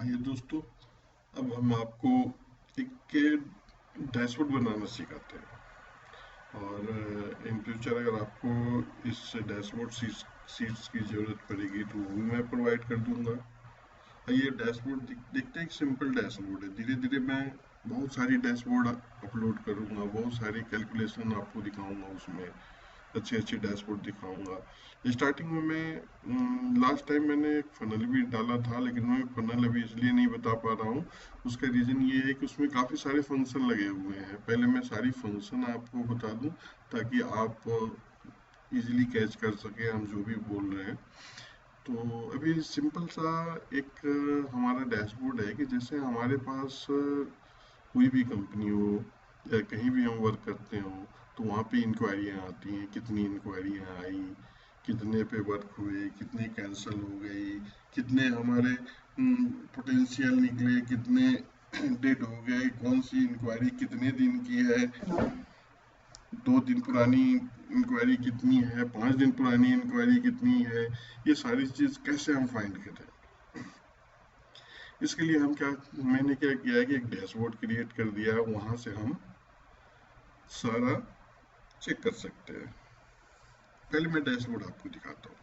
आइए दोस्तों, अब हम आपको एक डैशबोर्ड बनाना सिखाते हैं। और इन फ्यूचर अगर आपको इस डैशबोर्ड सीट्स की ज़रूरत पड़ेगी तो वो भी मैं प्रोवाइड कर दूंगा। ये डैशबोर्ड देखते हैं, एक सिंपल डैशबोर्ड है। धीरे धीरे मैं बहुत सारी डैशबोर्ड अपलोड करूंगा, बहुत सारी कैलकुलेशन आपको दिखाऊंगा, उसमें अच्छे अच्छे डैशबोर्ड दिखाऊंगा। स्टार्टिंग में मैं लास्ट टाइम मैंने एक फनल भी डाला था, लेकिन मैं फनल अभी इसलिए नहीं बता पा रहा हूँ। उसका रीज़न ये है कि उसमें काफ़ी सारे फंक्शन लगे हुए हैं। पहले मैं सारी फंक्शन आपको बता दूं ताकि आप इजीली कैच कर सके हम जो भी बोल रहे हैं। तो अभी सिंपल सा एक हमारा डैशबोर्ड है कि जैसे हमारे पास कोई भी कंपनी हो या कहीं भी हम वर्क करते हो, तो वहाँ पे इंक्वायरियाँ आती हैं, कितनी इंक्वायरियाँ आई, कितने पे वर्क हुए, कितने कैंसिल हो गई, कितने हमारे पोटेंशियल निकले, कितने डेड हो गए, कौन सी इंक्वायरी कितने दिन की है, 2 दिन पुरानी इंक्वायरी कितनी है, 5 दिन पुरानी इंक्वायरी कितनी है। ये सारी चीज़ कैसे हम फाइंड करें, इसके लिए मैंने क्या किया है कि एक डैशबोर्ड क्रिएट कर दिया है। वहाँ से हम सारा चेक कर सकते हैं। पहले मैं डैशबोर्ड आपको दिखाता हूँ।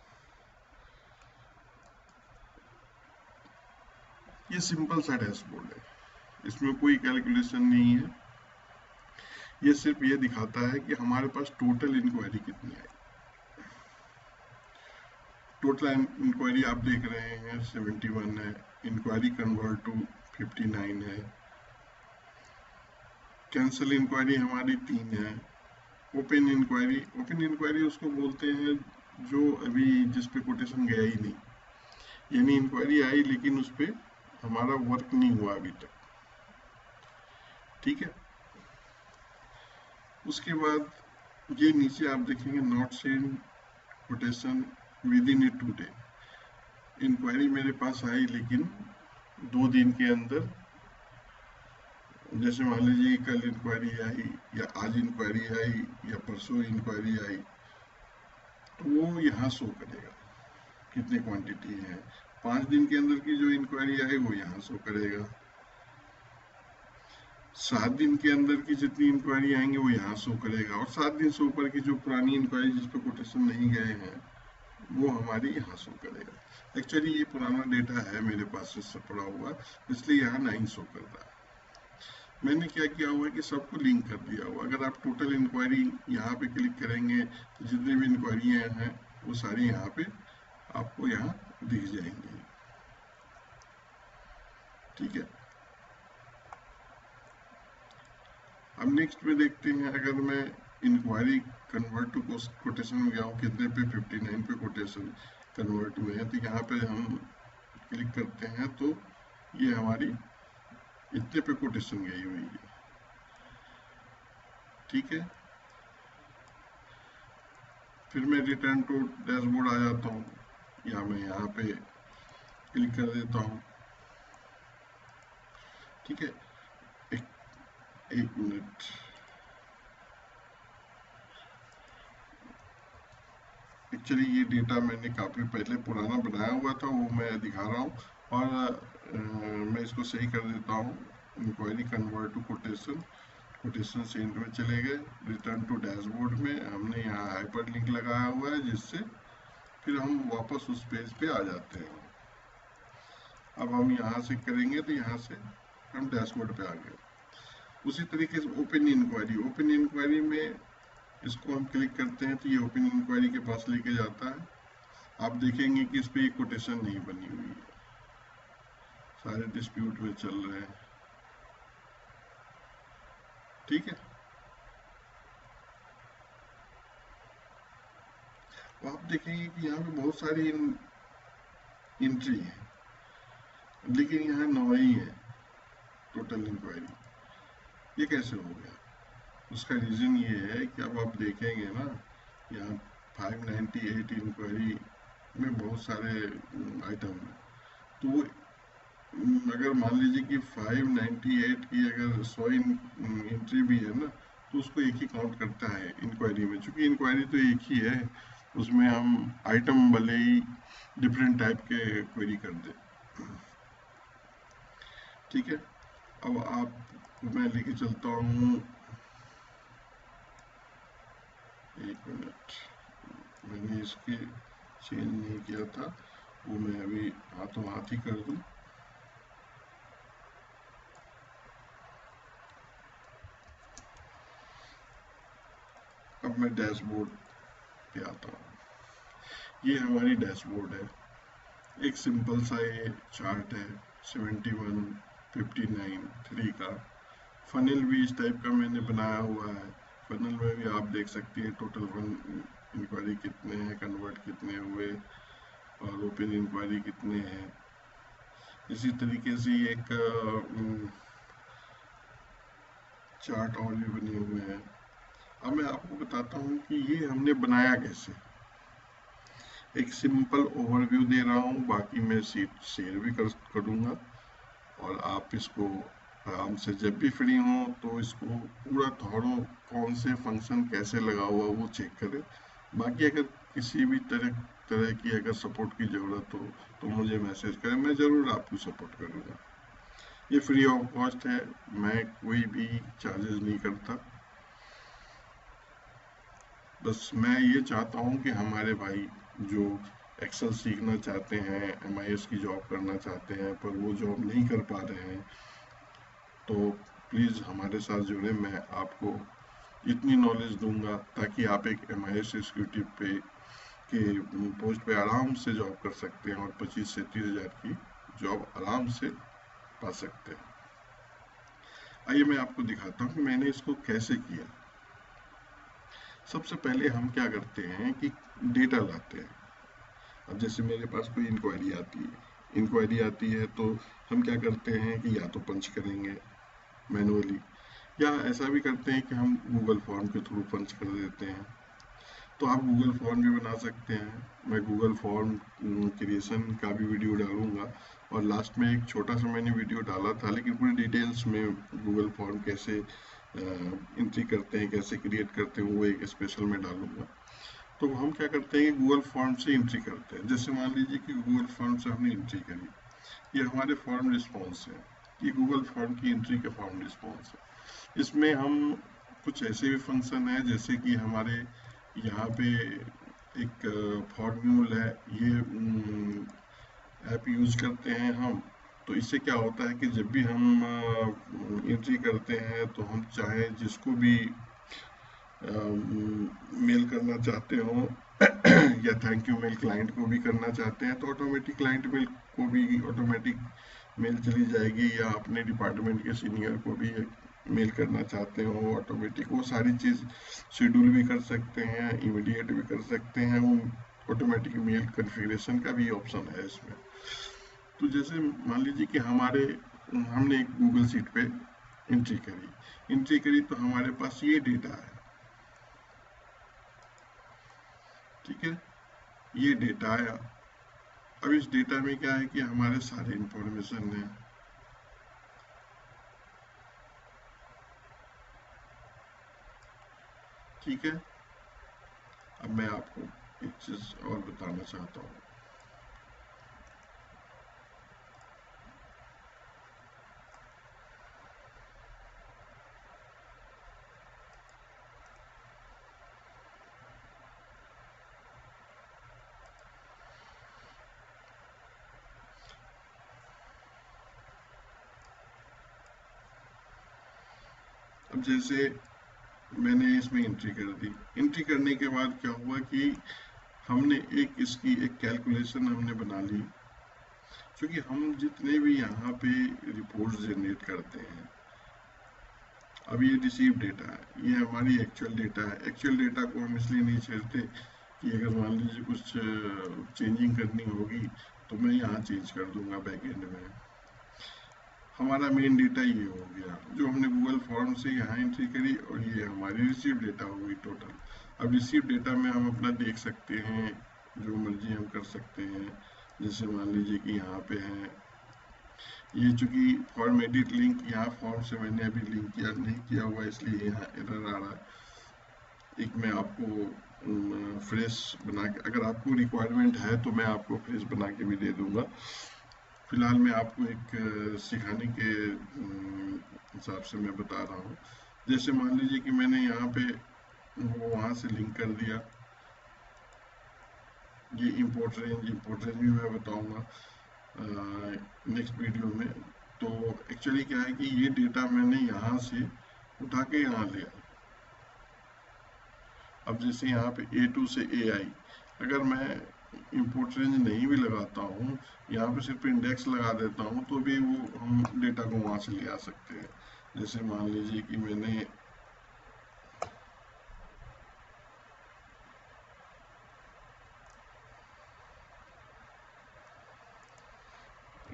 ये सिंपल सा डैशबोर्ड है, इसमें कोई कैलकुलेशन नहीं है। ये सिर्फ ये दिखाता है कि हमारे पास टोटल इंक्वायरी कितनी आई। टोटल इंक्वायरी आप देख रहे हैं 71 है, इंक्वायरी कन्वर्ट टू 59 है, कैंसिल इंक्वायरी हमारी 3 है, ओपन इंक्वायरी उसको बोलते हैं जो अभी जिस पे कोटेशन गया ही नहीं, यानी इंक्वायरी आई लेकिन उस पर हमारा वर्क नहीं हुआ अभी तक। ठीक है, उसके बाद ये नीचे आप देखेंगे not send quotation within a 2 day. Inquiry मेरे पास आई लेकिन 2 दिन के अंदर, जैसे मान लीजिए कल इंक्वायरी आई या आज इंक्वायरी आई या परसों इंक्वायरी आई, तो वो यहाँ शो करेगा कितनी क्वांटिटी है। 5 दिन के अंदर की जो इंक्वायरी आई वो यहाँ शो करेगा। 7 दिन के अंदर की जितनी इंक्वायरी आएंगे वो यहाँ शो करेगा, और 7 दिन से ऊपर की जो पुरानी इंक्वायरी जिस पे कोटेशन नहीं गए हैं वो हमारी यहाँ शो करेगा। एक्चुअली ये पुराना डेटा है मेरे पास से पड़ा हुआ, इसलिए यहाँ नहीं शो कर रहा है। मैंने क्या किया हुआ है कि सबको लिंक कर दिया हुआ। अगर आप टोटल इंक्वायरी यहाँ पे क्लिक करेंगे तो जितनी भी इंक्वायरियाँ हैं वो सारी यहाँ पे आपको यहाँ दिख जाएंगी। ठीक है, अब नेक्स्ट में देखते हैं, अगर मैं इंक्वायरी कन्वर्ट टू कोटेशन में गया हूँ, कितने पे 59 पे कोटेशन कन्वर्ट हुए हैं, तो यहाँ पे हम क्लिक करते हैं तो ये हमारी इतने पे कोटेशन गई हुई है। ठीक है, फिर मैं रिटर्न टू डैशबोर्ड आ जाता हूँ, या मैं यहाँ पे क्लिक कर देता हूँ। ठीक है, एक मिनट, एक्चुअली ये डेटा मैंने काफ़ी पहले पुराना बनाया हुआ था, वो मैं दिखा रहा हूँ। और मैं इसको सही कर देता हूँ। Inquiry convert to quotation, quotation send में चले गए। रिटर्न टू डैशबोर्ड में हमने यहाँ हाइपर लिंक लगाया हुआ है, जिससे फिर हम वापस उस पेज पे आ जाते हैं। अब हम यहाँ से करेंगे तो यहाँ से हम डैशबोर्ड पे आ गए। उसी तरीके से ओपन इंक्वायरी में इसको हम क्लिक करते हैं तो ये ओपन इंक्वायरी के पास लेके जाता है। आप देखेंगे कि इस पर एक कोटेशन नहीं बनी हुई है, सारे डिस्प्यूट में चल रहे हैं। ठीक है, तो आप देखेंगे कि यहाँ पे बहुत सारी एंट्री है, लेकिन यहाँ 9 ही है टोटल इंक्वायरी। ये कैसे हो गया? उसका रीज़न ये है कि अब आप देखेंगे ना, यहाँ 598 इंक्वायरी में बहुत सारे आइटम हैं। तो अगर मान लीजिए कि 598 की अगर 100 एंट्री भी है ना, तो उसको एक ही काउंट करता है इंक्वायरी में, क्योंकि इंक्वायरी तो एक ही है। उसमें हम आइटम भले ही डिफरेंट टाइप के क्वेरी कर दें। ठीक है, अब आप मैं लेके चलता हूँ, एक मिनट, मैंने इसके चेंज नहीं किया था, वो मैं अभी हाथों हाथ ही कर दूँ। अब मैं डैशबोर्ड पे आता हूँ। ये हमारी डैशबोर्ड है, एक सिंपल सा ये चार्ट है 71, 59, 3 का। फनल भी इस टाइप का मैंने बनाया हुआ है। फनल में भी आप देख सकते हैं टोटल वन इंक्वायरी कितने हैं, कन्वर्ट कितने हुए और ओपन इंक्वायरी कितने हैं। इसी तरीके से एक चार्ट और भी बने हुए हैं। अब मैं आपको बताता हूँ कि ये हमने बनाया कैसे। एक सिंपल ओवरव्यू दे रहा हूँ, बाकी मैं सीट शेयर भी करूँगा और आप इसको आराम से जब भी फ्री हो तो इसको पूरा थोड़ो कौन से फंक्शन कैसे लगा हुआ वो चेक करें। बाकी अगर किसी भी तरह की अगर सपोर्ट की ज़रूरत हो तो मुझे मैसेज करें, मैं ज़रूर आपको सपोर्ट करूँगा। ये फ्री ऑफ कॉस्ट है, मैं कोई भी चार्जेस नहीं करता। बस मैं ये चाहता हूँ कि हमारे भाई जो एक्सेल सीखना चाहते हैं, एमआईएस की जॉब करना चाहते हैं पर वो जॉब नहीं कर पा रहे हैं, तो प्लीज़ हमारे साथ जुड़े। मैं आपको इतनी नॉलेज दूंगा ताकि आप एक एमआईएस एग्जीक्यूटिव पे के पोस्ट पे आराम से जॉब कर सकते हैं और 25 से 30 हज़ार की जॉब आराम से पा सकते हैं। आइए मैं आपको दिखाता हूँ कि मैंने इसको कैसे किया। सबसे पहले हम क्या करते हैं कि डेटा लाते हैं। अब जैसे मेरे पास कोई इंक्वायरी आती है तो हम क्या करते हैं कि या तो पंच करेंगे मैनुअली, या ऐसा भी करते हैं कि हम गूगल फॉर्म के थ्रू पंच कर देते हैं। तो आप गूगल फॉर्म भी बना सकते हैं। मैं गूगल फॉर्म क्रिएशन का भी वीडियो डालूंगा और लास्ट में एक छोटा सा मैंने वीडियो डाला था, लेकिन पूरी डिटेल्स में गूगल फॉर्म कैसे एंट्री करते हैं, कैसे क्रिएट करते हैं, वो एक स्पेशल में डालूंगा। तो हम क्या करते हैं कि गूगल फॉर्म से एंट्री करते हैं। जैसे मान लीजिए कि गूगल फॉर्म से हमने एंट्री करी, ये हमारे फॉर्म रिस्पॉन्स है, ये गूगल फॉर्म की एंट्री के फॉर्म रिस्पॉन्स है। इसमें हम कुछ ऐसे भी फंक्शन है जैसे कि हमारे यहाँ पे एक फॉर्म्यूल है, ये ऐप यूज करते हैं हम। तो इससे क्या होता है कि जब भी हम एंट्री करते हैं तो हम चाहे जिसको भी मेल करना चाहते हो या थैंक यू मेल क्लाइंट को भी करना चाहते हैं तो ऑटोमेटिक क्लाइंट मेल को भी ऑटोमेटिक मेल चली जाएगी, या अपने डिपार्टमेंट के सीनियर को भी मेल करना चाहते हो ऑटोमेटिक वो सारी चीज़ शेड्यूल भी कर सकते हैं, इमीडिएट भी कर सकते हैं। वो ऑटोमेटिक मेल कॉन्फ़िगरेशन का भी ऑप्शन है इसमें। तो जैसे मान लीजिए कि हमने एक गूगल शीट पे एंट्री करी तो हमारे पास ये डेटा है, ठीक है, ये डेटा आया। अब इस डेटा में क्या है कि हमारे सारे इंफॉर्मेशन है, ठीक है। अब मैं आपको एक चीज और बताना चाहता हूँ। अब जैसे मैंने इसमें एंट्री कर दी, एंट्री करने के बाद क्या हुआ कि हमने इसकी एक कैलकुलेशन हमने बना ली। क्योंकि हम जितने भी यहाँ पे रिपोर्ट्स जनरेट करते हैं, अब ये रिसीव डेटा है, ये हमारी एक्चुअल डेटा है। एक्चुअल डेटा को हम इसलिए नहीं छेड़ते कि अगर मान लीजिए कुछ चेंजिंग करनी होगी तो मैं यहाँ चेंज कर दूंगा बैकएंड में। हमारा मेन डेटा ये हो गया जो हमने गूगल फॉर्म से यहाँ एंट्री करी, और ये हमारी रिसीव डेटा हो गई टोटल। अब रिसीव डेटा में हम अपना देख सकते हैं, जो मर्जी हम कर सकते हैं। जैसे मान लीजिए कि यहाँ पे है, ये चूंकि फॉर्म एडिट लिंक यहाँ फॉर्म से मैंने अभी लिंक किया नहीं किया हुआ इसलिए यहाँ एरर आ रहा है। एक मैं आपको फ्रेश बना के, अगर आपको रिक्वायरमेंट है तो मैं आपको फ्रेश बना के भी दे दूंगा। फिलहाल मैं आपको एक सिखाने के हिसाब से मैं बता रहा हूँ। जैसे मान लीजिए कि मैंने यहाँ पे वो वहाँ से लिंक कर दिया। ये इंपोर्ट रेंज भी मैं बताऊंगा नेक्स्ट वीडियो में। तो एक्चुअली क्या है कि ये डेटा मैंने यहाँ से उठा के यहाँ लिया। अब जैसे यहाँ पे A2 से AI, अगर मैं इंपोर्ट रेंज नहीं भी लगाता हूँ, यहाँ पे सिर्फ इंडेक्स लगा देता हूँ, तो भी वो हम डेटा को वहाँ से ले आ सकते हैं। जैसे मान लीजिए कि मैंने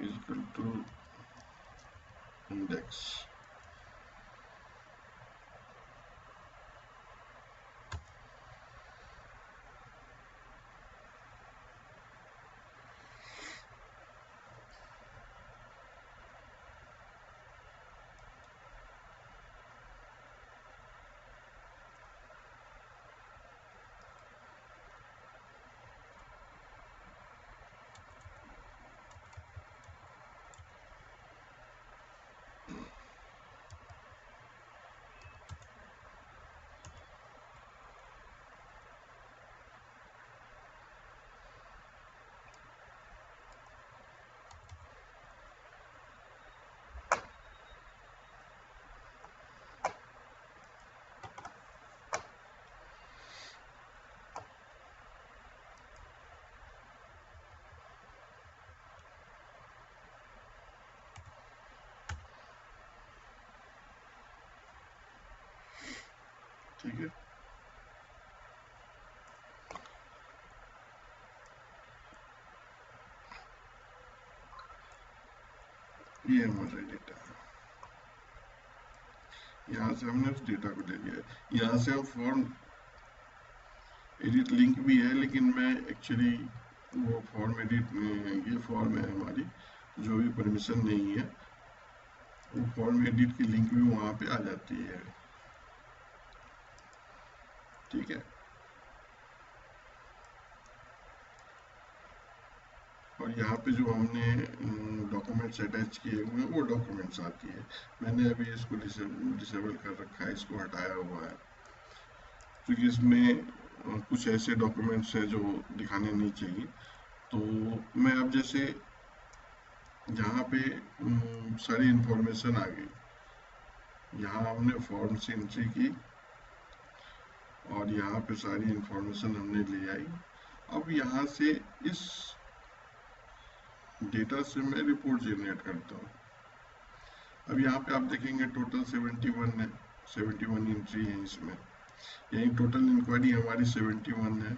इक्वल टू इंडेक्स, ठीक है। ये हमारा डेटा है। यहाँ से हमने उस डेटा को ले लिया है। यहाँ से हम फॉर्म एडिट लिंक भी है, लेकिन मैं एक्चुअली वो फॉर्म एडिट में, ये फॉर्म है हमारी जो भी परमिशन नहीं है, वो फॉर्म एडिट की लिंक भी वहाँ पे आ जाती है। ठीक है। और यहाँ पे जो हमने डॉक्यूमेंट्स अटैच किए हुए हैं वो डॉक्यूमेंट्स आती है। मैंने अभी इसको डिसेबल कर रखा है, इसको हटाया हुआ है, क्योंकि इसमें कुछ ऐसे डॉक्यूमेंट्स हैं जो दिखाने नहीं चाहिए। तो मैं अब जैसे यहाँ पे सारी इंफॉर्मेशन आ गई। यहाँ हमने फॉर्म से एंट्री की और यहाँ पे सारी इंफॉर्मेशन हमने ले आई। अब यहाँ से इस डेटा से मैं रिपोर्ट जनरेट करता हूँ। अब यहाँ पे आप देखेंगे टोटल 71 है, 71 एंट्री है इसमें। यही टोटल इंक्वायरी हमारी 71 है।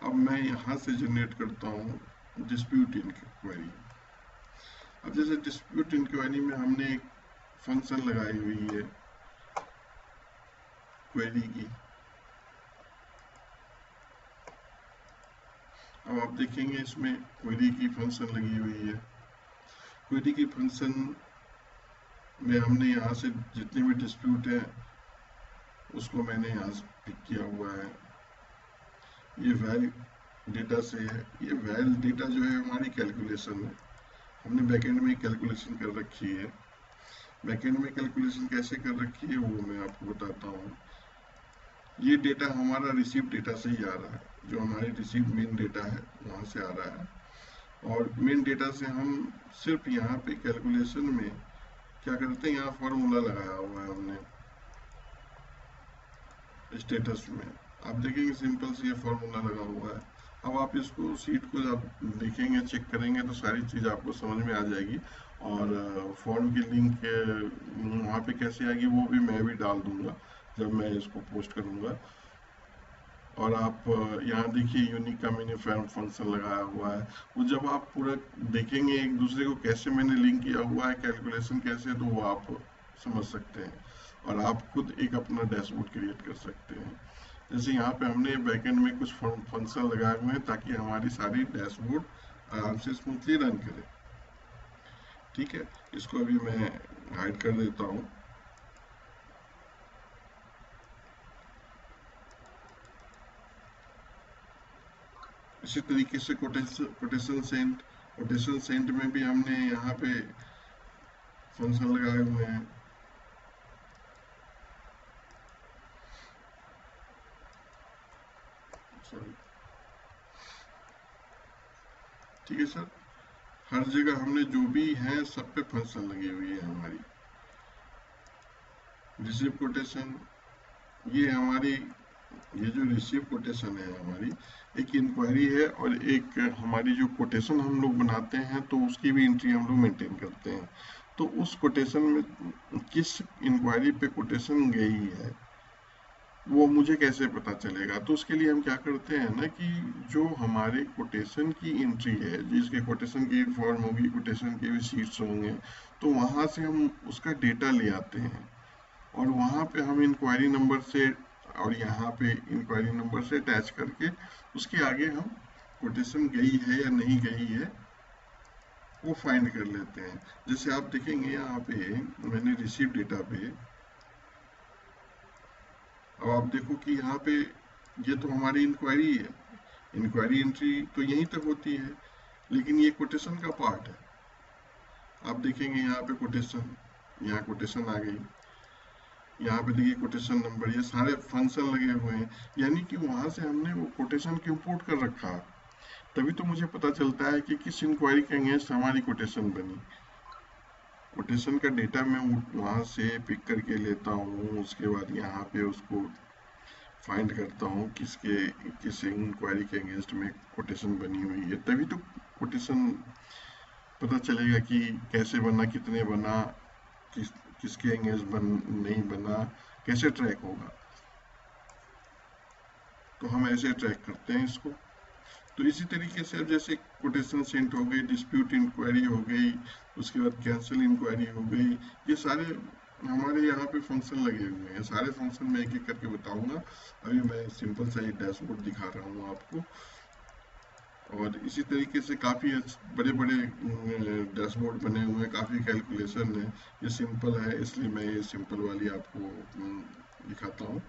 अब मैं यहाँ से जनरेट करता हूँ डिस्प्यूट इंक्वायरी। अब जैसे डिस्प्यूट इंक्वायरी में हमने एक फंक्शन लगाई हुई है क्वेरी की। अब आप देखेंगे इसमें क्वेरी की फंक्शन लगी हुई है। क्वेरी की फंक्शन में हमने यहाँ से जितने भी डिस्प्यूट है उसको मैंने यहाँ से पिक किया हुआ है। ये वैल डेटा से है। ये वैल डेटा जो है हमारी कैलकुलेशन है, हमने बैकएंड में कैलकुलेशन कर रखी है। बैकएंड में कैलकुलेशन कैसे कर रखी है वो मैं आपको बताता हूँ। ये डेटा हमारा रिसीव डेटा से ही आ रहा है, जो हमारी रिसीव मेन डेटा है वहाँ से आ रहा है। और मेन डेटा से हम सिर्फ यहाँ पे कैलकुलेशन में क्या करते हैं, यहाँ फॉर्मूला लगाया हुआ है हमने स्टेटस में। आप देखेंगे सिंपल से ये फॉर्मूला लगा हुआ है। अब आप इसको सीट को जब देखेंगे, चेक करेंगे तो सारी चीज़ आपको समझ में आ जाएगी। और फॉर्म की लिंक वहाँ पे कैसे आएगी वो भी मैं भी डाल दूंगा जब मैं इसको पोस्ट करूँगा। और आप यहाँ देखिए यूनिक का मैंने फंक्शन लगाया हुआ है। वो जब आप पूरा देखेंगे एक दूसरे को कैसे मैंने लिंक किया हुआ है, कैलकुलेशन कैसे, तो वो आप समझ सकते हैं और आप खुद एक अपना डैशबोर्ड क्रिएट कर सकते हैं। जैसे यहाँ पे हमने बैकएंड में कुछ फंक्शन लगाए हुए हैं ताकि हमारी सारी डैशबोर्ड आराम से स्मूथली रन करे। ठीक है, इसको अभी मैं हाइड कर देता हूँ। इसी तरीके से कोटेशन सेंट कोटेशन सेंट में भी हमने यहाँ पे फंक्शन लगाए हुए हैं। सॉरी, ठीक है सर, हर जगह हमने जो भी है सब पे फंक्शन लगी हुई है हमारी। रिसीव कोटेशन, ये हमारी, ये जो रिसीव कोटेशन है हमारी, एक इंक्वायरी है और एक हमारी जो कोटेशन हम लोग बनाते हैं तो उसकी भी एंट्री हम लोग मेंटेन करते हैं। तो उस कोटेशन में किस इंक्वायरी पे कोटेशन गई है वो मुझे कैसे पता चलेगा? तो उसके लिए हम क्या करते हैं ना कि जो हमारे कोटेशन की एंट्री है, जिसके कोटेशन की फॉर्म होगी, कोटेशन के भी शीट्स होंगे, तो वहां से हम उसका डेटा ले आते हैं और वहां पे हम इंक्वायरी नंबर से और यहाँ पे इंक्वायरी नंबर से अटैच करके उसके आगे हम कोटेशन गई है या नहीं गई है वो फाइंड कर लेते हैं। जैसे आप देखेंगे यहाँ पे मैंने रिसीव डेटा पे, अब आप देखो कि यहाँ पे ये तो हमारी इंक्वायरी है, इंक्वायरी एंट्री तो यहीं तक होती है, लेकिन ये कोटेशन का पार्ट है। आप देखेंगे यहाँ पे कोटेशन, यहाँ कोटेशन आ गई, यहाँ पे देखिए कोटेशन नंबर, ये सारे फंक्शन लगे हुए हैं, यानी कि वहां से हमने वो कोटेशन को इंपोर्ट कर रखा। तभी तो मुझे पता चलता है कि किस इंक्वायरी के अगेंस्ट हमारी कोटेशन बनी। कोटेशन का डेटा मैं वहां से पिक करके लेता हूँ, उसके बाद यहाँ पे उसको फाइंड करता हूँ किसके किस इंक्वायरी के अगेंस्ट में कोटेशन बनी हुई है। तभी तो कोटेशन पता चलेगा कि कैसे बना, कितने बना, किस किसके अगेंस्ट नहीं बना, कैसे ट्रैक होगा। तो हम ऐसे ट्रैक करते हैं इसको। तो इसी तरीके से अब जैसे कोटेशन सेंट हो गई, डिस्प्यूट इंक्वायरी हो गई, उसके बाद कैंसिल इंक्वायरी हो गई, ये सारे हमारे यहाँ पे फंक्शन लगे हुए हैं। सारे फंक्शन मैं एक एक करके बताऊंगा। अभी मैं सिंपल सा एक डैशबोर्ड दिखा रहा हूँ आपको, और इसी तरीके से काफ़ी बड़े बड़े डैशबोर्ड बने हुए हैं, काफ़ी कैलकुलेशन है। ये सिंपल है इसलिए मैं ये सिंपल वाली आपको दिखाता हूँ।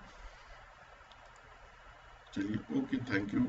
चलिए, ओके, थैंक यू।